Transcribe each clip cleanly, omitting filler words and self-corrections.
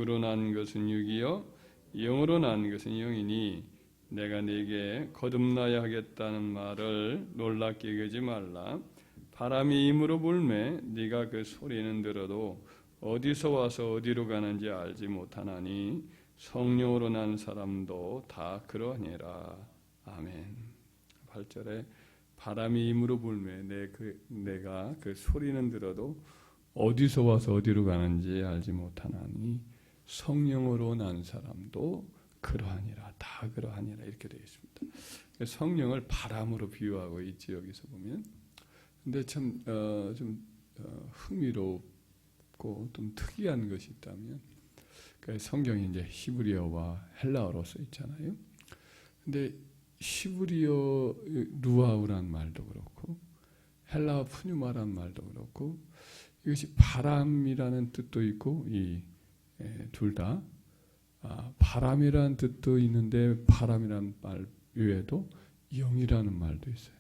육으로 난 것은 육이요 영으로 난 것은 영이니 내가 네게 거듭나야 하겠다는 말을 놀랍게 여기지 말라. 바람이 임으로 불매 네가 그 소리는 들어도 어디서 와서 어디로 가는지 알지 못하나니 성령으로 난 사람도 다 그러하니라. 아멘. 8절에 바람이 임으로 불매 내가 그 소리는 들어도 어디서 와서 어디로 가는지 알지 못하나니 성령으로 난 사람도 그러하니라. 다 그러하니라. 이렇게 되어 있습니다. 성령을 바람으로 비유하고 있지 여기서 보면. 근데 참 흥미롭고 좀 특이한 것이 있다면 성경이 이제 히브리어와 헬라어로 써 있잖아요. 근데 히브리어 루아우란 말도 그렇고 헬라어 푸뉴마란 말도 그렇고 이것이 바람이라는 뜻도 있고 이 둘 다 바람이라는 뜻도 있는데 바람이라는 말 외에도 영이라는 말도 있어요.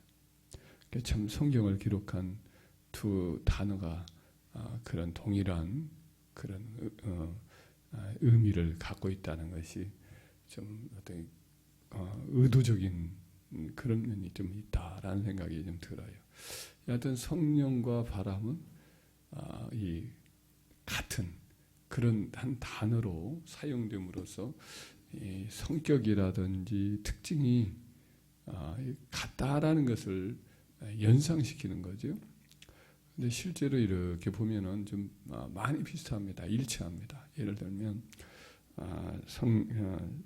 참 성경을 기록한 두 단어가 그런 동일한 그런 의미를 갖고 있다는 것이 좀 어떤 의도적인 그런 면이 좀 있다라는 생각이 좀 들어요. 여하튼 성령과 바람은 이 같은 그런 한 단어로 사용됨으로써 이 성격이라든지 특징이 같다라는 것을 연상시키는 거죠. 근데 실제로 이렇게 보면은 좀 많이 비슷합니다. 일치합니다. 예를 들면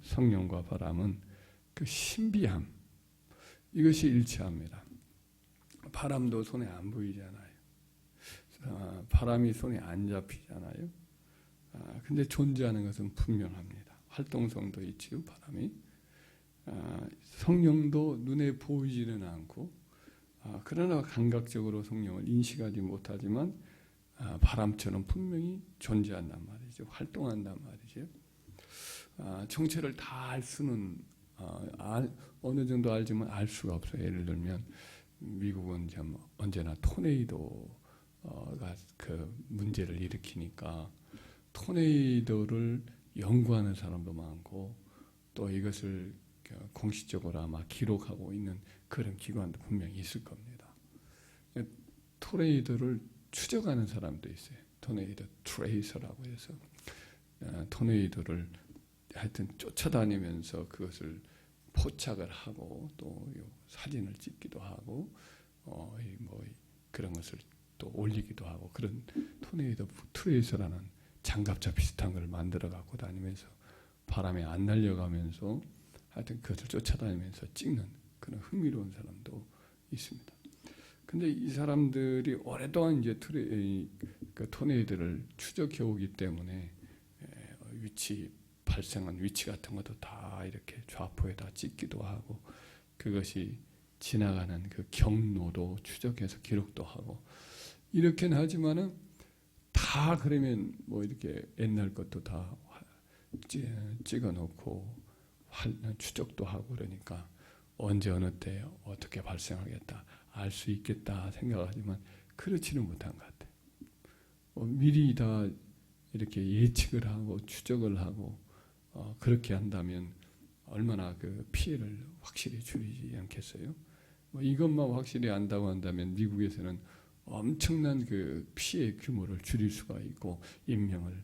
성령과 바람은 그 신비함 이것이 일치합니다. 바람도 손에 안 보이잖아요. 바람이 손에 안 잡히잖아요. 근데 존재하는 것은 분명합니다. 활동성도 있지요. 바람이 성령도 눈에 보이지는 않고 그러나 감각적으로 성령을 인식하지 못하지만 바람처럼 분명히 존재한단 말이죠. 활동한단 말이죠. 정체를 다 알 수는 어느 정도 알지만 알 수가 없어요. 예를 들면 미국은 언제나 토네이도가 그 문제를 일으키니까 토네이도를 연구하는 사람도 많고 또 이것을 공식적으로 아마 기록하고 있는 그런 기관도 분명히 있을 겁니다. 토네이도를 추적하는 사람도 있어요. 토네이도 트레이서라고 해서 토네이도를 하여튼 쫓아다니면서 그것을 포착을 하고 또 사진을 찍기도 하고 뭐 그런 것을 또 올리기도 하고 그런 토네이도 트레이서라는 장갑차 비슷한 걸 만들어 갖고 다니면서 바람에 안 날려가면서 하여튼 그것을 쫓아다니면서 찍는 그런 흥미로운 사람도 있습니다. 근데 이 사람들이 오랫동안 이제 토네이도를 추적해 오기 때문에 발생한 위치 같은 것도 다 이렇게 좌표에다 찍기도 하고 그것이 지나가는 그 경로도 추적해서 기록도 하고 이렇게는 하지만은 다 그러면 뭐 이렇게 옛날 것도 다 찍어 놓고 추적도 하고 그러니까 언제 어느 때 어떻게 발생하겠다 알 수 있겠다 생각하지만 그렇지는 못한 것 같아요. 미리 다 이렇게 예측을 하고 추적을 하고 그렇게 한다면 얼마나 그 피해를 확실히 줄이지 않겠어요? 이것만 확실히 안다고 한다면 미국에서는 엄청난 그 피해 규모를 줄일 수가 있고 인명을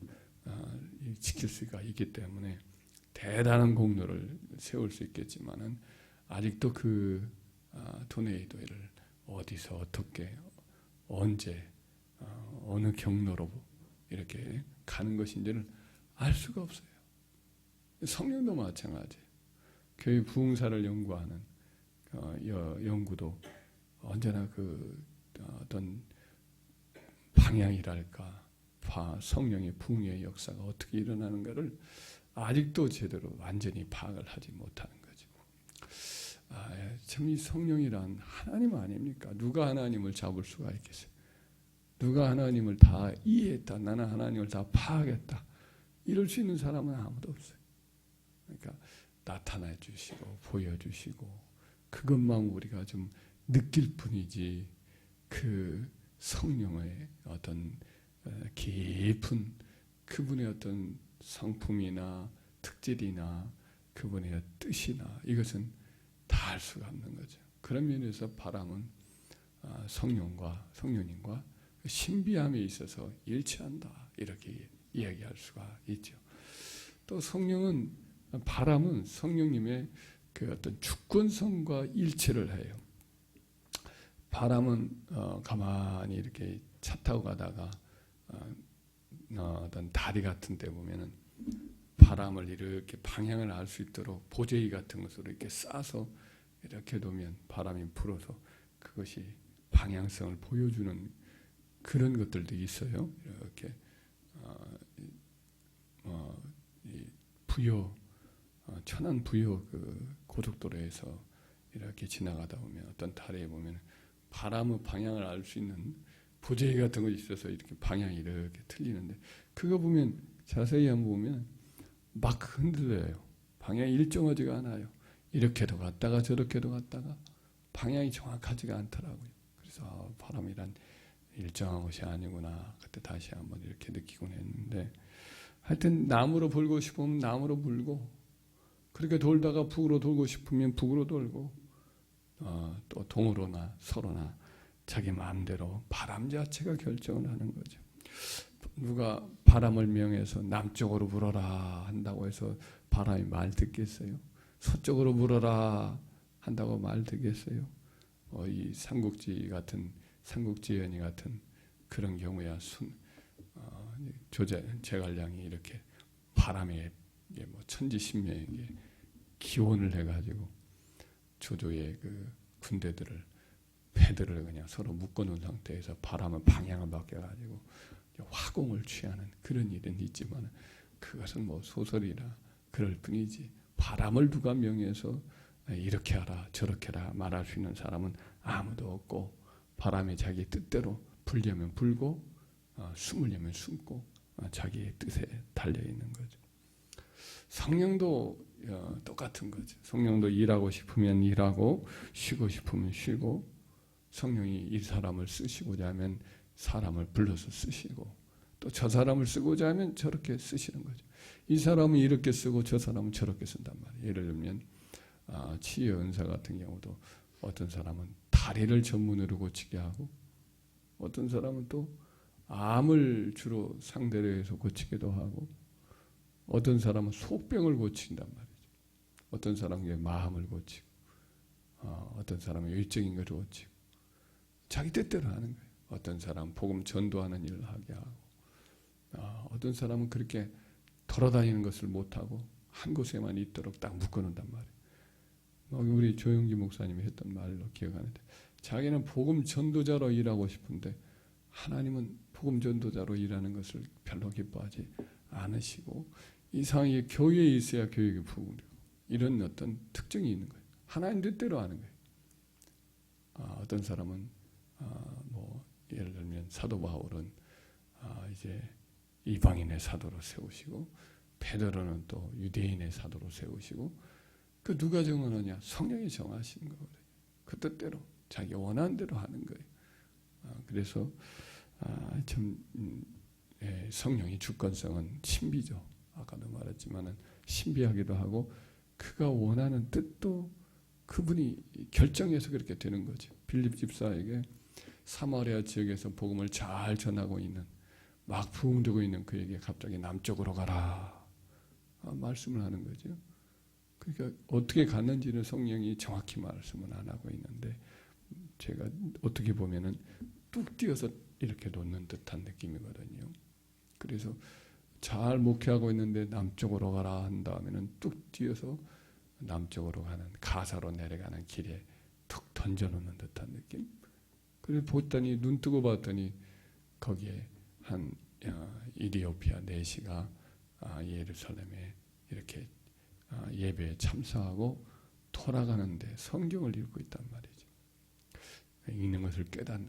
지킬 수가 있기 때문에 대단한 공로를 세울 수 있겠지만은 아직도 그 토네이도를 어디서 어떻게 언제 어느 경로로 이렇게 가는 것인지를 알 수가 없어요. 성령도 마찬가지예요. 교회 부흥사를 연구하는 연구도 언제나 그 어떤 방향이랄까 성령의 부흥의 역사가 어떻게 일어나는가를 아직도 제대로 완전히 파악을 하지 못하는 거죠. 참 이 성령이란 하나님 아닙니까? 누가 하나님을 잡을 수가 있겠어요? 누가 하나님을 다 이해했다. 나는 하나님을 다 파악했다. 이럴 수 있는 사람은 아무도 없어요. 그러니까 나타나 주시고 보여주시고 그것만 우리가 좀 느낄 뿐이지 그 성령의 어떤 깊은 그분의 어떤 성품이나 특질이나 그분의 뜻이나 이것은 다 알 수가 없는 거죠. 그런 면에서 바람은 성령님과 신비함에 있어서 일치한다 이렇게 이야기할 수가 있죠. 또 바람은 성령님의 그 어떤 주권성과 일치를 해요. 바람은 가만히 이렇게 차 타고 가다가 어떤 다리 같은 데 보면은 바람을 이렇게 방향을 알 수 있도록 보재기 같은 것으로 이렇게 싸서 이렇게 놓으면 바람이 불어서 그것이 방향성을 보여주는 그런 것들도 있어요. 이렇게 천안 부여 그 고속도로에서 이렇게 지나가다 보면 어떤 다리에 보면 바람의 방향을 알 수 있는 보재기 같은 것이 있어서 이렇게 방향이 이렇게 틀리는데 그거 보면 자세히 한번 보면 막 흔들려요. 방향이 일정하지가 않아요. 이렇게도 갔다가 저렇게도 갔다가 방향이 정확하지가 않더라고요. 그래서 바람이란 일정한 것이 아니구나. 그때 다시 한번 이렇게 느끼곤 했는데 하여튼 남으로 불고 싶으면 남으로 불고 그렇게 돌다가 북으로 돌고 싶으면 북으로 돌고 또 동으로나 서로나 자기 마음대로 바람 자체가 결정을 하는 거죠. 누가 바람을 명해서 남쪽으로 불어라 한다고 해서 바람이 말 듣겠어요? 서쪽으로 불어라 한다고 말 듣겠어요? 이 삼국지연이 같은 그런 경우야 제갈량이 이렇게 바람에 천지신명에게 기원을 해가지고 조조의 그 패들을 그냥 서로 묶어놓은 상태에서 바람은 방향을 바뀌어가지고 화공을 취하는 그런 일은 있지만 그것은 소설이라 그럴 뿐이지 바람을 누가 명해서 이렇게 하라 저렇게 하라 말할 수 있는 사람은 아무도 없고 바람이 자기 뜻대로 불려면 불고 숨으려면 숨고 자기의 뜻에 달려있는 거죠. 성령도 똑같은 거죠. 성령도 일하고 싶으면 일하고 쉬고 싶으면 쉬고 성령이 이 사람을 쓰시고자 하면 사람을 불러서 쓰시고 또 저 사람을 쓰고자 하면 저렇게 쓰시는 거죠. 이 사람은 이렇게 쓰고 저 사람은 저렇게 쓴단 말이에요. 예를 들면 치유 은사 같은 경우도 어떤 사람은 다리를 전문으로 고치게 하고 어떤 사람은 또 암을 주로 상대로 해서 고치기도 하고 어떤 사람은 속병을 고친단 말이죠. 어떤 사람은 마음을 고치고 어떤 사람은 일적인 것을 고치고 자기 뜻대로 하는 거예요. 어떤 사람은 복음 전도하는 일을 하게 하고 어떤 사람은 그렇게 돌아다니는 것을 못하고 한 곳에만 있도록 딱 묶어놓는단 말이에요. 우리 조영기 목사님이 했던 말로 기억하는데 자기는 복음 전도자로 일하고 싶은데 하나님은 복음 전도자로 일하는 것을 별로 기뻐하지 않으시고 이상하게 교회에 있어야 교육이 부흥되고 이런 어떤 특징이 있는 거예요. 하나님 뜻대로 하는 거예요. 어떤 사람은 예를 들면 사도 바울은 이제 이방인의 사도로 세우시고 베드로는 또 유대인의 사도로 세우시고 그 누가 정하느냐? 성령이 정하시는 거거든요. 그 뜻대로 자기 원하는 대로 하는 거예요. 그래서 성령의 주권성은 신비죠. 아까도 말했지만은 신비하기도 하고 그가 원하는 뜻도 그분이 결정해서 그렇게 되는 거죠. 빌립 집사에게 사마리아 지역에서 복음을 잘 전하고 있는 막 부흥되고 있는 그에게 갑자기 남쪽으로 가라 말씀을 하는 거죠. 그러니까 어떻게 갔는지는 성령이 정확히 말씀은 안 하고 있는데 제가 어떻게 보면은 뚝 띄어서 이렇게 놓는 듯한 느낌이거든요. 그래서 잘 목회하고 있는데 남쪽으로 가라 한 다음에는 뚝 띄어서 남쪽으로 가는 가사로 내려가는 길에 툭 던져놓는 듯한 느낌. 그래서 봤더니 눈 뜨고 봤더니 거기에 한 이디오피아 내시가 예루살렘에 이렇게 예배에 참석하고 돌아가는데 성경을 읽고 있단 말이죠. 읽는 것을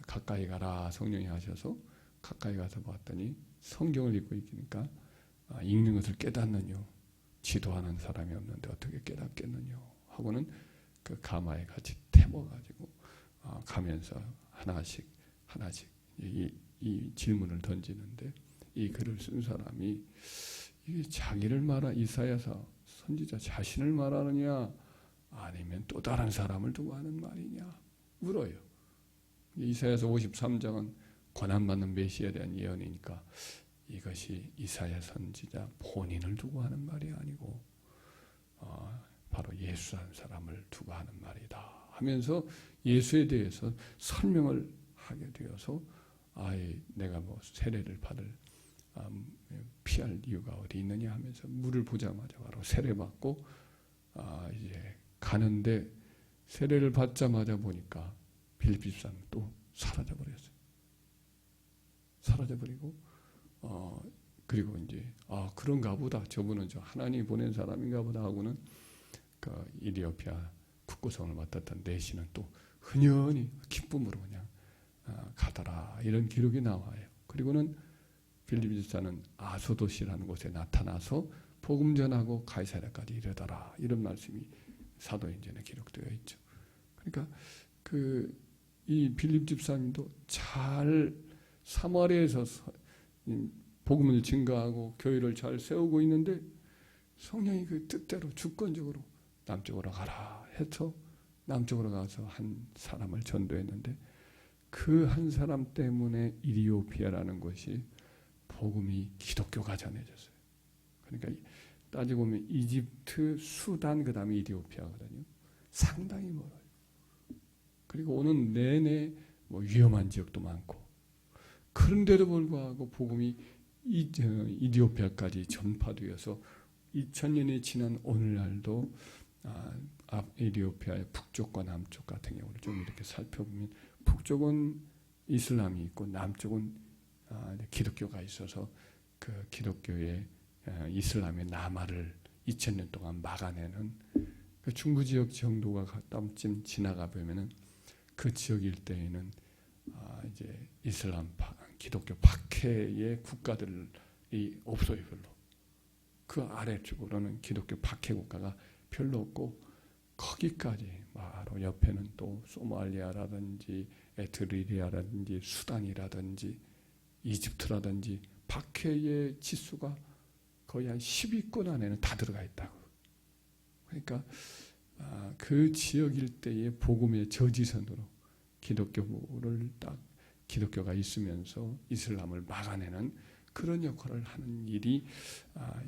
가까이 가라 성령이 하셔서 가까이 가서 봤더니 성경을 읽고 있으니까 읽는 것을 깨닫느뇨. 지도하는 사람이 없는데 어떻게 깨닫겠느뇨 하고는 그 가마에 같이 태워가지고 가면서 하나씩 이 질문을 던지는데 이 글을 쓴 사람이 이게 자기를 이사야서 선지자 자신을 말하느냐 아니면 또 다른 사람을 두고 하는 말이냐 물어요. 이사야서 53장은 고난받는 메시아에 대한 예언이니까 이것이 이사야 선지자 본인을 두고 하는 말이 아니고 바로 예수라는 사람을 두고 하는 말이다 하면서 예수에 대해서 설명을 하게 되어서 내가 뭐 세례를 피할 이유가 어디 있느냐 하면서 물을 보자마자 바로 세례받고 이제 가는데 세례를 받자마자 보니까 빌립 집사는 또 사라져버렸어요. 사라져버리고 그리고 이제 그런가 보다 저분은 하나님이 보낸 사람인가 보다 하고는 그 이디오피아 국고성을 맡았던 내시는 또 흔연히 기쁨으로 그냥 가더라 이런 기록이 나와요. 그리고는 빌립 집사는 아소도시라는 곳에 나타나서 복음 전하고 가이사랴까지 이르더라 이런 말씀이 사도행전에 기록되어 있죠. 그러니까 이 빌립 집사님도 잘 사마리아에서 복음을 증거하고 교회를 잘 세우고 있는데 성령이 그 뜻대로 주권적으로 남쪽으로 가라 해서 남쪽으로 가서 한 사람을 전도했는데 그 한 사람 때문에 이디오피아라는 곳이 복음이 기독교가 전해졌어요. 그러니까 따지고 보면 이집트, 수단 그 다음에 이디오피아거든요. 상당히 멀어요. 그리고 오는 내내 뭐 위험한 지역도 많고 그런데도 불구하고 복음이 이디오피아까지 전파되어서 2000년이 지난 오늘날도 이디오피아의 북쪽과 남쪽 같은 경우를 좀 이렇게 살펴보면 북쪽은 이슬람이 있고 남쪽은 기독교가 있어서 그 기독교의 이슬람의 남하를 2000년 동안 막아내는 그 중부 지역 정도가 땀쯤 지나가 보면은 그 지역 일대에는 이제 이슬람 기독교 박해의 국가들이 없어요. 별로. 그 아래쪽으로는 기독교 박해 국가가 별로 없고 거기까지 바로 옆에는 또 소말리아라든지 에트리리아라든지 수단이라든지 이집트라든지 박해의 지수가 거의 한 10위권 안에는 다 들어가 있다고. 그러니까 그 지역 일대의 복음의 저지선으로 기독교가 있으면서 이슬람을 막아내는 그런 역할을 하는 일이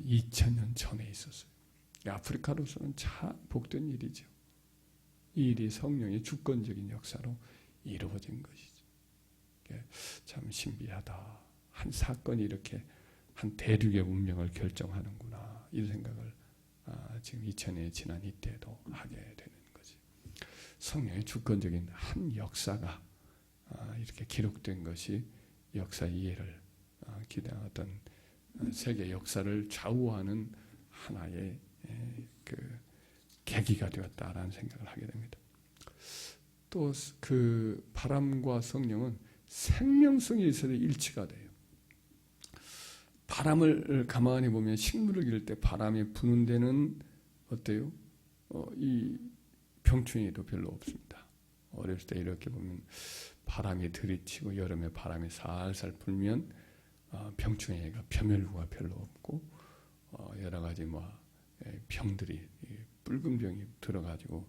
2000년 전에 있었어요. 아프리카로서는 참 복된 일이죠. 이 일이 성령의 주권적인 역사로 이루어진 것이죠. 참 신비하다. 한 사건이 이렇게 한 대륙의 운명을 결정하는구나. 이런 생각을 지금 2000년이 지난 이때도 하게 되는 거지. 성령의 주권적인 한 역사가 이렇게 기록된 것이 역사 이해를 어떤 세계 역사를 좌우하는 하나의 그 계기가 되었다라는 생각을 하게 됩니다. 또 그 바람과 성령은 생명성이 있어야 일치가 돼요. 바람을 가만히 보면 식물을 기를 때 바람이 부는 데는 어때요? 이 병충해도 별로 없습니다. 어렸을 때 이렇게 보면 바람이 들이치고 여름에 바람이 살살 불면 병충해가 표면류가 별로 없고 여러 가지 병들이 붉은 병이 들어가지고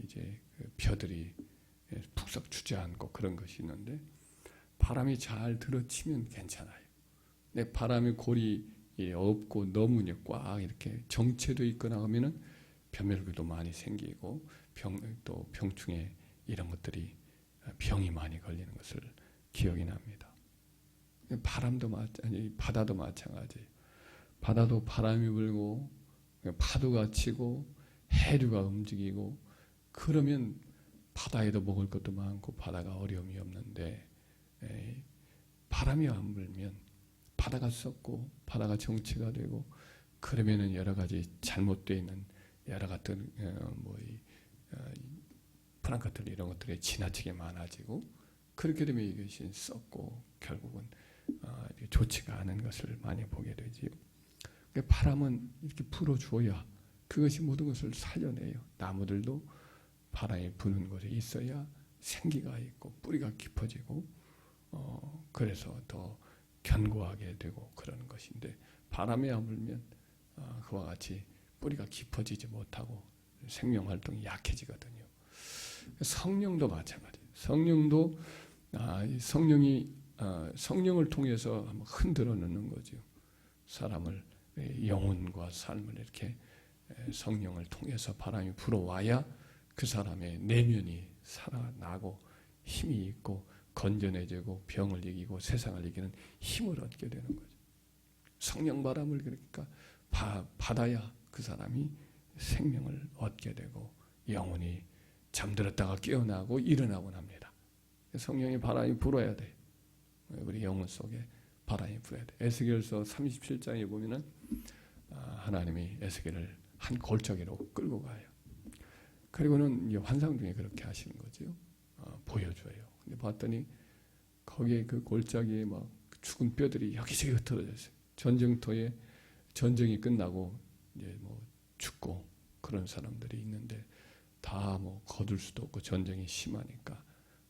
이제 벼들이 푹썩 주저앉고 그런 것이 있는데 바람이 잘 들어치면 괜찮아요. 근데 바람이 골이 없고 너무 꽉 이렇게 정체되어 있거나 하면은 표면류도 많이 생기고 또 병충해 이런 것들이 병이 많이 걸리는 것을 기억이 납니다. 바다도 마찬가지예요. 바다도 바람이 불고 파도가 치고 해류가 움직이고 그러면 바다에도 먹을 것도 많고 바다가 어려움이 없는데 바람이 안 불면 바다가 썩고 바다가 정체가 되고 그러면은 여러 가지 잘못되어 있는 여러 같은 프랑크톤 이런 것들이 지나치게 많아지고 그렇게 되면 이것이 썩고 결국은 좋지가 않은 것을 많이 보게 되지요. 바람은 이렇게 불어주어야 그것이 모든 것을 살려내요. 나무들도 바람이 부는 곳에 있어야 생기가 있고 뿌리가 깊어지고 그래서 더 견고하게 되고 그러는 것인데 바람에 아물면 그와 같이 뿌리가 깊어지지 못하고 생명 활동이 약해지거든요. 성령도 마찬가지예요. 성령도 성령을 통해서 한번 흔들어 놓는 거죠. 사람을 영혼과 삶을 이렇게 성령을 통해서 바람이 불어와야 그 사람의 내면이 살아나고 힘이 있고 건전해지고 병을 이기고 세상을 이기는 힘을 얻게 되는 거죠. 성령 바람을 그러니까 받아야 그 사람이 생명을 얻게 되고 영혼이 잠들었다가 깨어나고 일어나곤 합니다. 성령의 바람이 불어야 돼. 우리 영혼 속에 바람이 불어야 돼. 에스겔서 37장에 보면은 하나님이 에스겔을 한 골짜기로 끌고 가요. 그리고는 환상 중에 그렇게 하시는 거죠. 보여줘요. 근데 봤더니 거기에 그 골짜기에 막 죽은 뼈들이 여기저기 흩어져 있어요. 전쟁터에 전쟁이 끝나고 이제 뭐 죽고 그런 사람들이 있는데 다 뭐 거둘 수도 없고 전쟁이 심하니까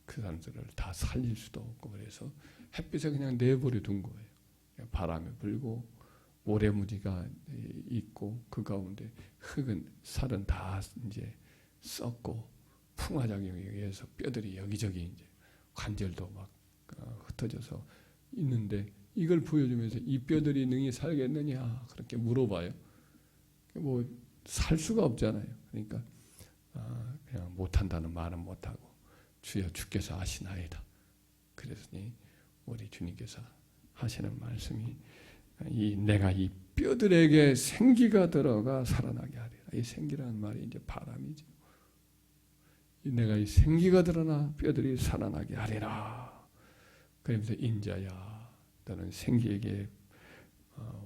그 사람들을 다 살릴 수도 없고 그래서 햇빛에 그냥 내버려 둔 거예요. 바람이 불고 모래무지가 있고 그 가운데 흙은 살은 다 이제 썩고 풍화작용에 의해서 뼈들이 여기저기 이제 관절도 막 흩어져서 있는데 이걸 보여주면서 이 뼈들이 능히 살겠느냐 그렇게 물어봐요. 뭐 살 수가 없잖아요. 그러니까 그냥 못한다는 말은 못하고 주여 주께서 아시나이다. 그랬더니 우리 주님께서 하시는 말씀이 내가 이 뼈들에게 생기가 들어가 살아나게 하리라. 이 생기라는 말이 이제 바람이죠. 내가 이 생기가 드러나 뼈들이 살아나게 하리라. 그러면서 인자야 너는 생기에게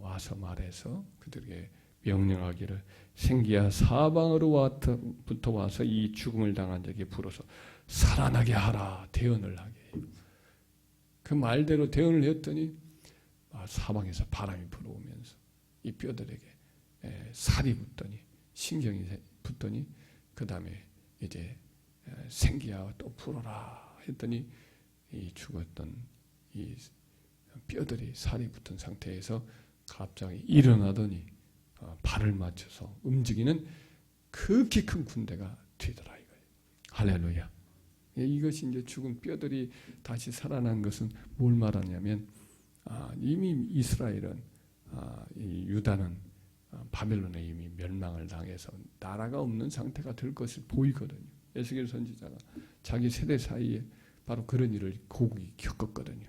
와서 말해서 그들에게 명령하기를 생기야 사방으로부터 와서 이 죽음을 당한 자에게 불어서 살아나게 하라. 대언을 하게 해요. 그 말대로 대언을 했더니 사방에서 바람이 불어오면서 이 뼈들에게 살이 붙더니 신경이 붙더니 그 다음에 이제 생기야 또 불어라 했더니 이 죽었던 이 뼈들이 살이 붙은 상태에서 갑자기 일어나더니 발을 맞춰서 움직이는 극히 큰 군대가 되더라 이거예요. 할렐루야. 이것이 이제 죽은 뼈들이 다시 살아난 것은 뭘 말하냐면 이미 이스라엘은 이 유다는 바벨론에 이미 멸망을 당해서 나라가 없는 상태가 될 것을 보이거든요. 에스겔 선지자가 자기 세대 사이에 바로 그런 일을 고국이 겪었거든요.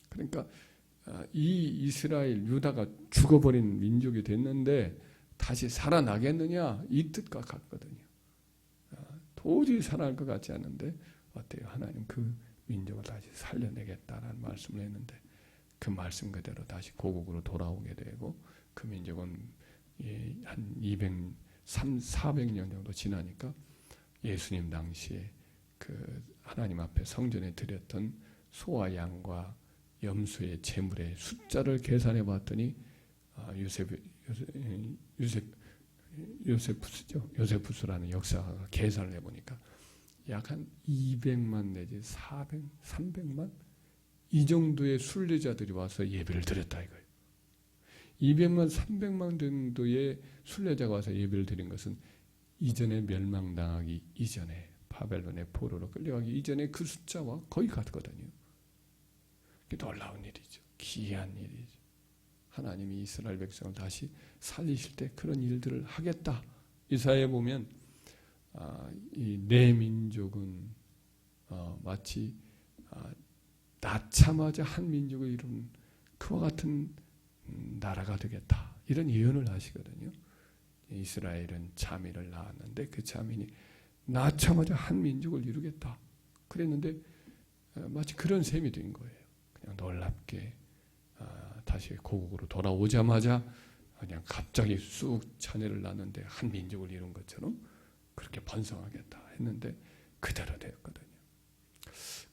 그러니까 이 이스라엘 유다가 죽어버린 민족이 됐는데 다시 살아나겠느냐 이 뜻과 같거든요. 도저히 살아날 것 같지 않은데 어때요? 하나님 그 민족을 다시 살려내겠다라는 말씀을 했는데 그 말씀 그대로 다시 고국으로 돌아오게 되고 그 민족은 한 400년 정도 지나니까 예수님 당시에 그 하나님 앞에 성전에 드렸던 소와 양과 염소의 제물의 숫자를 계산해 봤더니 요세푸스라는 역사가 계산을 해보니까 약 한 200만 내지 300만 이 정도의 순례자들이 와서 예배를 드렸다 이거예요. 200만 300만 정도의 순례자가 와서 예배를 드린 것은 이전에 멸망당하기 이전에 바벨론의 포로로 끌려가기 이전에 그 숫자와 거의 같거든요. 놀라운 일이죠. 기이한 일이죠. 하나님이 이스라엘 백성을 다시 살리실 때 그런 일들을 하겠다. 이사야에 보면 이 내 민족은 마치 낳자마자 한 민족을 이룬 그와 같은 나라가 되겠다. 이런 예언을 하시거든요. 이스라엘은 자민을 낳았는데 그 자민이 낳자마자 한 민족을 이루겠다. 그랬는데 마치 그런 셈이 된 거예요. 그냥 놀랍게 다시 고국으로 돌아오자마자 그냥 갑자기 쑥 자녀를 낳는데 한 민족을 이룬 것처럼 그렇게 번성하겠다 했는데 그대로 되었거든요.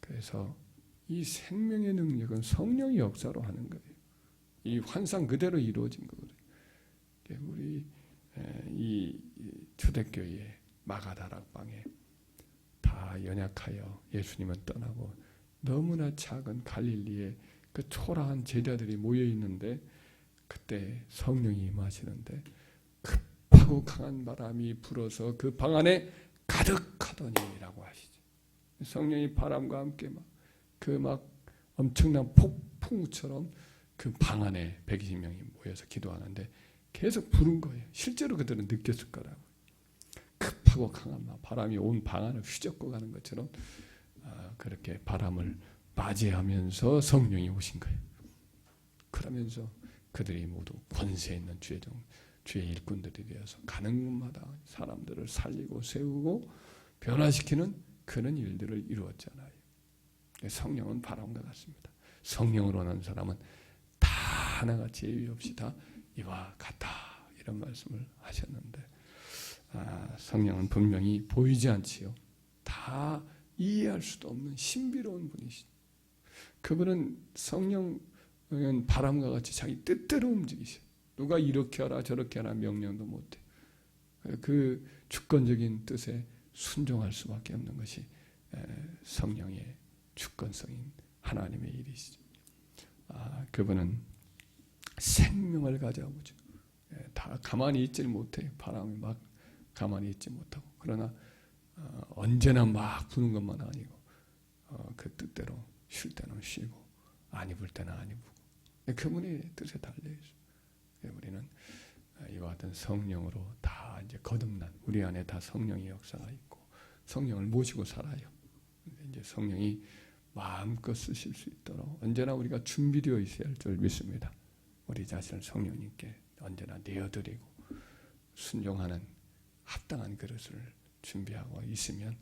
그래서 이 생명의 능력은 성령의 역사로 하는 거예요. 이 환상 그대로 이루어진 거거든요. 우리 이 초대교회 마가다락방에 다 연약하여 예수님은 떠나고 너무나 작은 갈릴리에 그 초라한 제자들이 모여 있는데 그때 성령이 임하시는데 급하고 강한 바람이 불어서 그 방 안에 가득하더니라고 하시죠. 성령이 바람과 함께 막 엄청난 폭풍우처럼 그 방 안에 120명이 모여서 기도하는데 계속 부른 거예요. 실제로 그들은 느꼈을 거라고. 급하고 강한 바람이 온 방 안을 휘젓고 가는 것처럼 그렇게 바람을 맞이하면서 성령이 오신 거예요. 그러면서 그들이 모두 권세 있는 주의 일꾼들이 되어서 가는 곳마다 사람들을 살리고 세우고 변화시키는 그런 일들을 이루었잖아요. 성령은 바람과 같습니다. 성령으로 난 사람은 다 하나같이 예의 없이 다 이와 같다 이런 말씀을 하셨는데 성령은 분명히 보이지 않지요. 다 이해할 수도 없는 신비로운 분이시죠. 그분은 성령은 바람과 같이 자기 뜻대로 움직이셔. 누가 이렇게 하라 저렇게 하라 명령도 못해. 그 주권적인 뜻에 순종할 수밖에 없는 것이 성령의 주권성인 하나님의 일이시죠. 그분은 생명을 가져오죠. 다 가만히 있질 못해요. 바람이 막 가만히 있지 못하고. 그러나 언제나 막 부는 것만 아니고 그 뜻대로 쉴 때는 쉬고 안 입을 때는 안 입고 그분의 뜻에 달려있어요. 우리는 이와 같은 성령으로 다 이제 거듭난 우리 안에 다 성령의 역사가 있고 성령을 모시고 살아요. 이제 성령이 마음껏 쓰실 수 있도록 언제나 우리가 준비되어 있어야 할 줄 믿습니다. 우리 자신을 성령님께 언제나 내어드리고 순종하는 합당한 그릇을 준비하고 있으면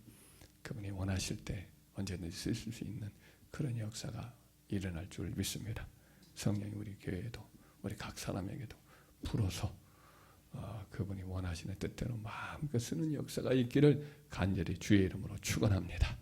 그분이 원하실 때 언제든지 쓰실 수 있는 그런 역사가 일어날 줄 믿습니다. 성령이 우리 교회에도 우리 각 사람에게도 불어서 그분이 원하시는 뜻대로 마음껏 쓰는 역사가 있기를 간절히 주의 이름으로 축원합니다.